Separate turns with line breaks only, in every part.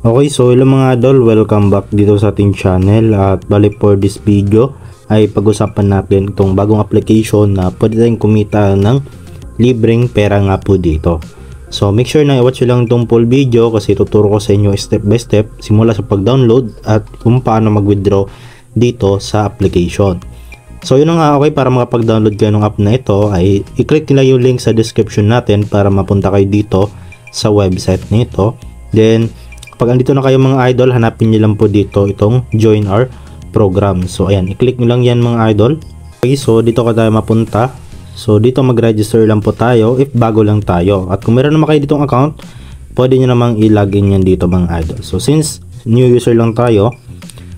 Okay, so hello mga idol, welcome back dito sa ating channel. At bali for this video ay pag-usapan natin itong bagong application na pwede tayong kumita ng libreng pera nga po dito. So make sure na i-watch lang itong full video kasi tuturo ko sa inyo step by step simula sa pag-download at kung paano mag-withdraw dito sa application. So yun nga, okay, para makapag-download kayo ng app na ito ay i-click nila yung link sa description natin para mapunta kayo dito sa website nito. Then pag andito na kayo mga idol, hanapin nyo lang po dito itong join our program. So ayan, i-click nyo lang yan mga idol. Okay, so dito ka tayo mapunta. So dito mag-register lang po tayo if bago lang tayo. At kung meron naman kayo ditong account, pwede nyo namang i-login yan dito mga idol. So since new user lang tayo,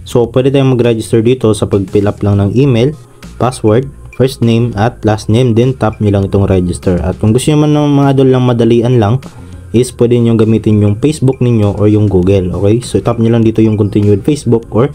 so pwede tayong mag-register dito sa pag-fill up lang ng email, password, first name at last name. Then tap nyo lang itong register. At kung gusto nyo man ng mga idol lang madalian lang, is pwede nyo gamitin yung Facebook ninyo or yung Google. Okay, so tap nyo lang dito yung continue with Facebook or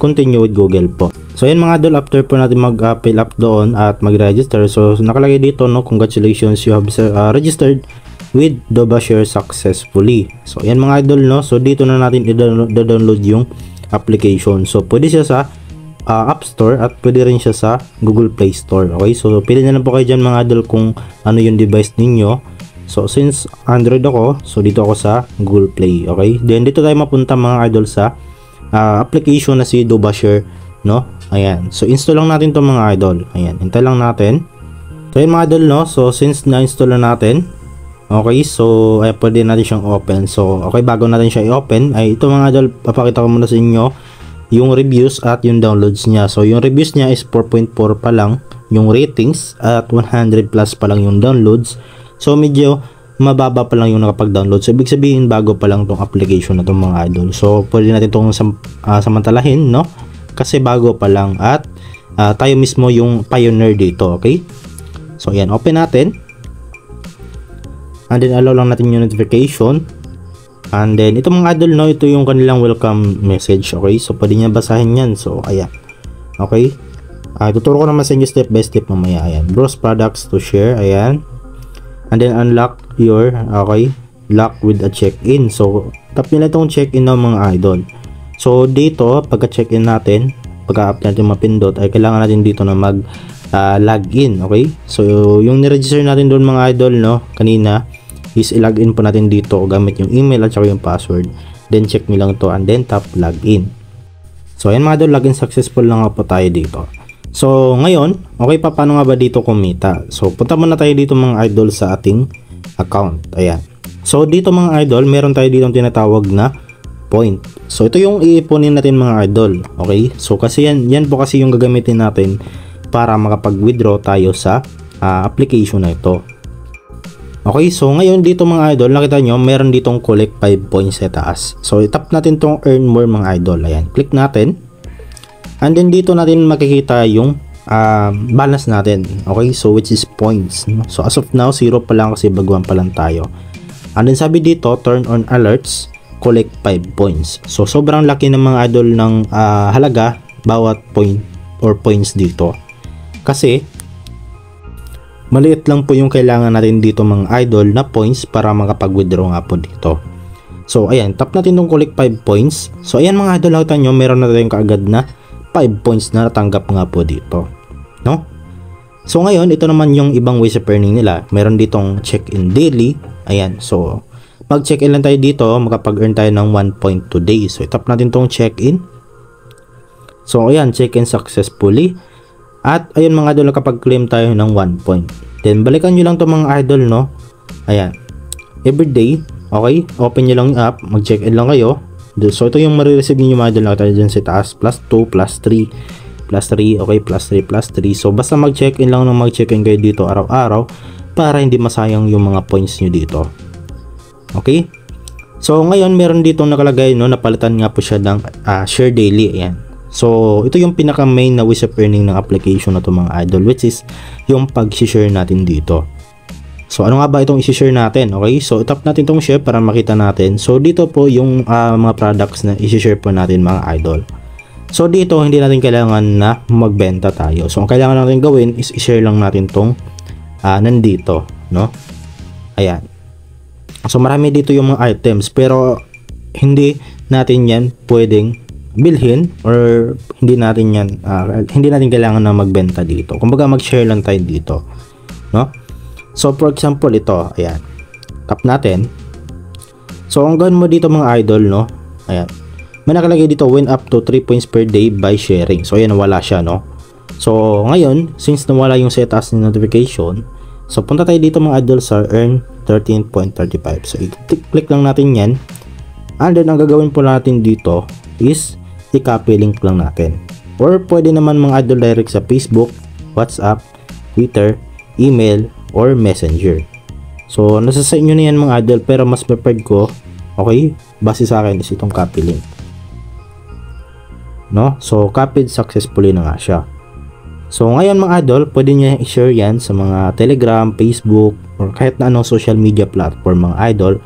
continue with Google po. So yan mga idol, after po natin mag-fill up doon at mag-register, so nakalagay dito no, congratulations, you have registered with DobaShare successfully. So yan mga idol no, so dito na natin i-download yung application. So pwede siya sa App Store at pwede rin siya sa Google Play Store. Okay, so pili na lang po kayo dyan mga idol kung ano yung device ninyo. So since Android ako, so dito ako sa Google Play. Okay, then dito tayo mapunta mga idol sa application na si DobaShare, no? Ayan, so install lang natin to mga idol. Ayan, hintay lang natin. So yun mga idol no, so since na-install na natin, okay, so ay pwede natin siyang open. So okay, bago natin siya i-open ay ito mga idol, papakita ko muna sa inyo yung reviews at yung downloads niya. So yung reviews niya is 4.4 pa lang yung ratings at 100 plus pa lang yung downloads. So medyo mababa pa lang yung nakapag-download. So ibig sabihin bago pa lang tong application na tong mga idol. So pwede natin itong samantalahin no, kasi bago pa lang at tayo mismo yung pioneer dito. Okay, so yan, open natin and then allow lang natin yung notification. And then ito mga idol no, ito yung kanilang welcome message. Okay, so pwede niya basahin yan. So ayan, okay, tuturo ko naman sa inyo step by step mamaya. Ayan, browse products to share. Ayan, and then unlock your, okay, lock with a check-in. So tap nila itong check-in ng mga idol. So dito pagka check-in natin, pagka-up natin mapindot ay kailangan natin dito na mag login. Okay, so yung ni-register natin doon mga idol no kanina is i-login po natin dito gamit yung email at saka yung password. Then check nyo lang to and then tap login. So ayan mga idol, login successful lang po tayo dito. So ngayon, okay, pa paano nga ba dito kumita? So punta muna tayo dito mga idol sa ating account. Ayan, so dito mga idol, meron tayo dito tinatawag na point. So ito yung iipunin natin mga idol. Okay, so kasi yan po kasi yung gagamitin natin para makapag-withdraw tayo sa application na ito. Okay, so ngayon dito mga idol, nakita nyo meron ditong collect 5 points sa taas. So itap natin tong earn more mga idol. Ayan, click natin. And then dito natin makikita yung balance natin. Okay, so which is points. So as of now, 0 pa lang kasi baguhan pa lang tayo. And then sabi dito, turn on alerts, collect 5 points. So sobrang laki ng mga idol ng halaga bawat point or points dito. Kasi maliit lang po yung kailangan natin dito mga idol na points para makapag-withdraw nga po dito. So ayan, tap natin tong collect 5 points. So ayan mga idol, nakita nyo meron na tayong kaagad na 5 points na natanggap nga po dito, no? So ngayon, ito naman yung ibang ways of earning nila. Meron ditong check-in daily. Ayan, so pag check-in lang tayo dito, makapag-earn tayo ng 1 point today. So itap natin tong check-in. So ayan, check-in successfully. At ayun mga idol, nakapag-claim tayo ng 1 point. Then balikan nyo lang to mga idol no. Ayan, everyday, okay, open nyo lang yung app, mag-check-in lang kayo. So ito yung marireceive niyo mga idol, nakita dyan sa taas, plus 2, plus 3, plus 3, okay, plus 3, plus 3. So basta mag-check-in lang ng mag-check-in kayo dito araw-araw para hindi masayang yung mga points nyo dito. Okay, so ngayon meron dito nakalagay no, napalitan nga po siya ng share daily. Ayan, so ito yung pinaka main na ways of earning ng application na to mga idol, which is yung pag-share natin dito. So ano nga ba itong i-share natin? Okay, so tap natin itong share para makita natin. So dito po yung mga products na i-share po natin mga idol. So dito hindi natin kailangan na magbenta tayo. So ang kailangan natin gawin is i-share lang natin tong nandito, no? Ayan. So marami dito yung mga items pero hindi natin yan pwedeng bilhin or hindi natin kailangan na magbenta dito. Kumbaga mag-share lang tayo dito, no? So for example ito, ayan, tap natin. So ang gawin mo dito mga idol, no, ayan, may nakalagay dito win up to 3 points per day by sharing. So ayan, wala siya, no. So ngayon, since nawala yung set as notification, so punta tayo dito mga idol sa earn 13.35. So i-click lang natin yan, and then ang gagawin po natin dito is i-copy link lang natin, or pwede naman mga idol direct sa Facebook, WhatsApp, Twitter, email, or Messenger. So nasa sa inyo na yan mga idol, pero mas preferred ko, okay, base sa akin is itong copy link, no? So copied successfully na nga siya. So ngayon mga idol, pwede nyo i-share yan sa mga Telegram, Facebook, or kahit na anong social media platform mga idol.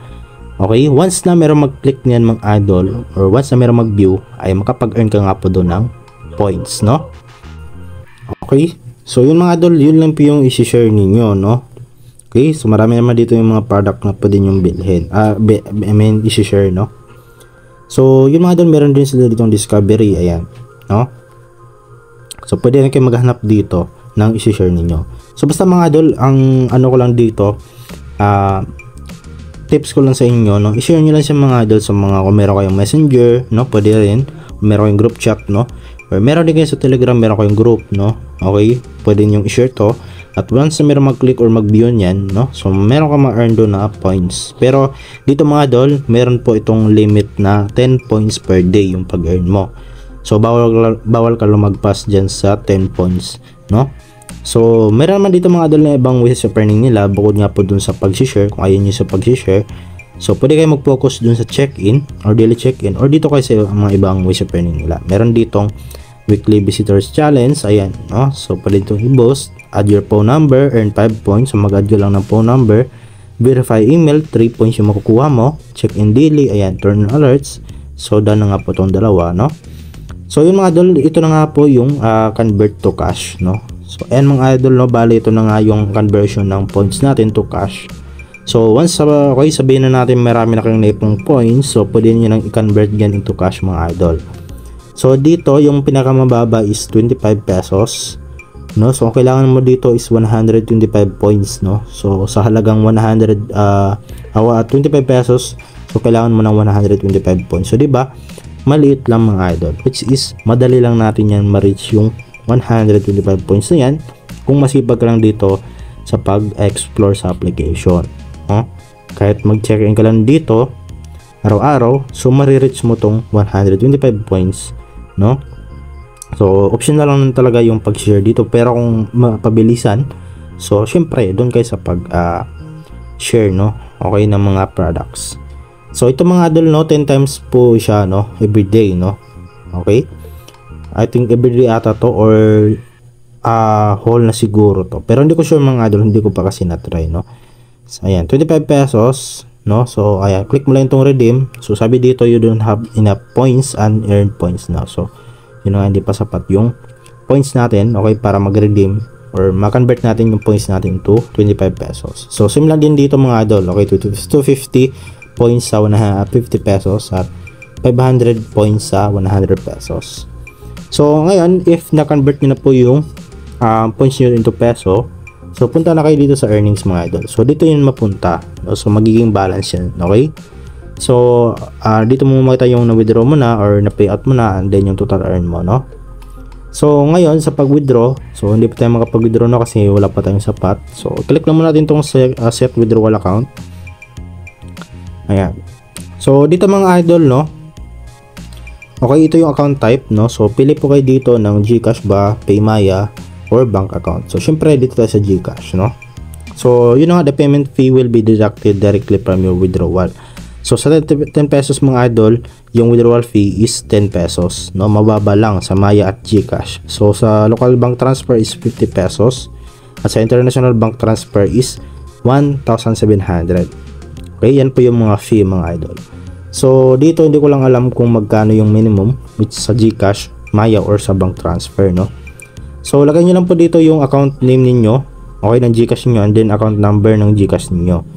Okay, once na meron mag-click niyan mga idol, or once na meron mag-view, ay makapag-earn ka nga po doon ng points, no? Okay, so yun mga idol, yun lang po yung i-share ninyo, no? Okay, so marami naman dito yung mga product na pwede nyong bilhin, i-share, no? So yun mga idol, meron din sila ditong discovery, ayan, no? So pwede rin kayo maghanap dito ng i-share ninyo. So basta mga idol, ang ano ko lang dito, tips ko lang sa inyo, no, i-share nyo lang sa mga idol sa mga, kung meron kayong messenger, no, pwede rin, kung meron kayong group chat, no, or meron din kayo sa Telegram, meron kayong group, no, okay, pwede nyo i-share to, at once na meron mag-click or mag-view yan, no, so meron ka ma-earn doon na points. Pero dito mga idol, meron po itong limit na 10 points per day yung pag-earn mo. So bawal ka lumagpas dyan sa 10 points, no. So meron naman dito mga idol na ibang ways of earning nila, bukod nga po dun sa pag-share, kung ayaw nyo sa pag-share. So pwede kayo mag-focus dun sa check-in or daily check-in, or dito kayo sa mga ibang ways of earning nila. Meron ditong weekly visitors challenge, ayan, no? So pwede itong i-boost, add your phone number, earn 5 points, so mag-add ka lang ng phone number, verify email, 3 points yung makukuha mo, check-in daily, ayan, turn on alerts. So done na nga po itong dalawa, no? So yun mga idol, ito na nga po yung convert to cash, no? So ayan mga idol, no, bali ito na nga yung conversion ng points natin to cash. So once okay, sabihin na natin marami na kayong naipong points, so pwede nyo nang i-convert yan into cash mga idol. So dito yung pinakamababa is 25 pesos, no? So ang kailangan mo dito is 125 points, no? So sa halagang 25 pesos, so kailangan mo ng 125 points. So di ba, maliit lang mga idol, which is madali lang natin yan ma-reach yung 125 points na yan kung masipag ka lang dito sa pag-explore sa application, no? Kahit mag-check-in ka lang dito araw-araw, so marireach mo tong 125 points, no? So optional lang talaga yung pag-share dito, pero kung mapabilisan, so syempre doon kayo sa pag-share, no, okay, ng mga products. So ito mga idol, no, 10 times po siya, no, everyday, no, okay. I think everyday ata to, or whole na siguro to, pero hindi ko sure mga idol, hindi ko pa kasi na-try, no. So ayan, 25 pesos, no. So ayan, click mo lang itong redeem. So sabi dito, you don't have enough points and earn points now. So yun nga, hindi pa sapat yung points natin, okay, para mag-redeem or ma-convert natin yung points natin to 25 pesos. So same lang din dito mga idol, okay, 250 points sa 150 pesos at 500 points sa 100 pesos. So ngayon, if na-convert nyo na po yung points nyo into peso, so punta na kayo dito sa earnings mga idol. So dito yun mapunta, so magiging balance yan, okay. So dito mo makita yung na-withdraw mo na or na-payout mo na, and then yung total earn mo, no. So ngayon sa pag-withdraw, so hindi pa tayo makapag-withdraw na kasi wala pa tayong sapat. So click lang muna natin itong set withdrawal account. Ayan. So dito mga idol, no, okay, ito yung account type, no. So pili po kayo dito ng GCash ba, Paymaya, or bank account. So syempre dito tayo sa GCash, no. So yun nga, the payment fee will be deducted directly from your withdrawal. So sa 10 pesos mga idol, yung withdrawal fee is 10 pesos, no, mababa lang sa Maya at GCash. So sa local bank transfer is 50 pesos at sa international bank transfer is 1,700. Okay, yan po yung mga fee mga idol. So dito hindi ko lang alam kung magkano yung minimum, which sa GCash, Maya, or sa bank transfer, no. So lagay nyo lang po dito yung account name ninyo, okay, ng GCash niyo, and then account number ng GCash niyo,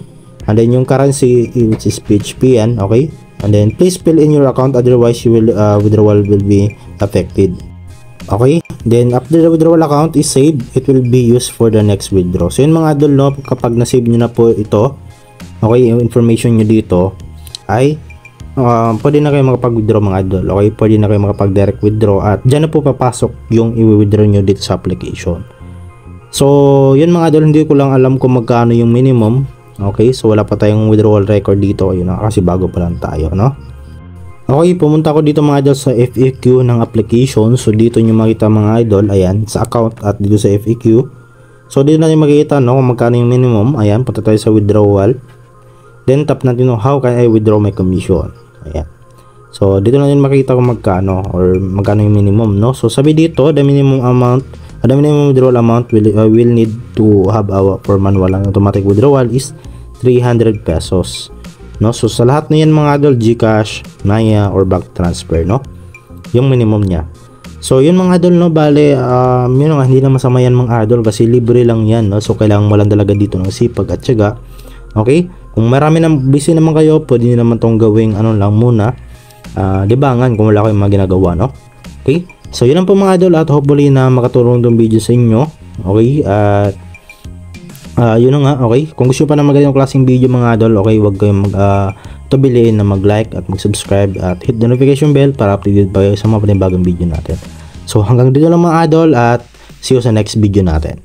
and then yung currency, which is PHP yan, okay, And then please fill in your account, otherwise you will withdrawal will be affected. Okay, then after the withdrawal account is saved, it will be used for the next withdraw. So yun mga idol, no, kapag na-save nyo na po ito, okay, yung information nyo dito ay pwede na kayo makapag-withdraw mga idol. Okay, pwede na kayo makapag-direct withdraw at dyan na po papasok yung i-withdraw nyo dito sa application. So yun mga idol, hindi ko lang alam kung magkano yung minimum. Okay, so wala pa tayong withdrawal record dito, ayun na, kasi bago pa lang tayo, no? Okay, pumunta ko dito mga idol sa FAQ ng application. So dito nyo makita mga idol, ayan, sa account at dito sa FAQ. So dito natin makikita, no, kung magkano yung minimum. Ayan, punta tayo sa withdrawal. Then tap natin no, how can I withdraw my commission. Ayan. So dito natin makikita kung magkano or magkano yung minimum, no. So sabi dito, the minimum withdrawal amount will need to have for manual and automatic withdrawal is 300 pesos. No, so sa lahat na yan mga idol, GCash, Maya or bank transfer, no, yung minimum niya. So yun mga idol, no, bale yun nga, hindi na masama yan mga idol kasi libre lang yan, no. So kailangan mo lang talaga dito ng sipag at tiyaga. Okay, kung marami nang busy naman kayo, pwede nyo naman tong gawing ano lang muna, libangan kung wala kayong mga ginagawa, no. Okay, so yun lang po mga idol at hopefully na makatulong tong video sa inyo. Okay, at yun nga, okay. Kung gusto pa na magandang klaseng video mga idol, okay, huwag kayong tabiliin na mag-like at mag-subscribe at hit the notification bell para updated pa kayo sa mga panibagong video natin. So hanggang dito lang mga idol at see you sa next video natin.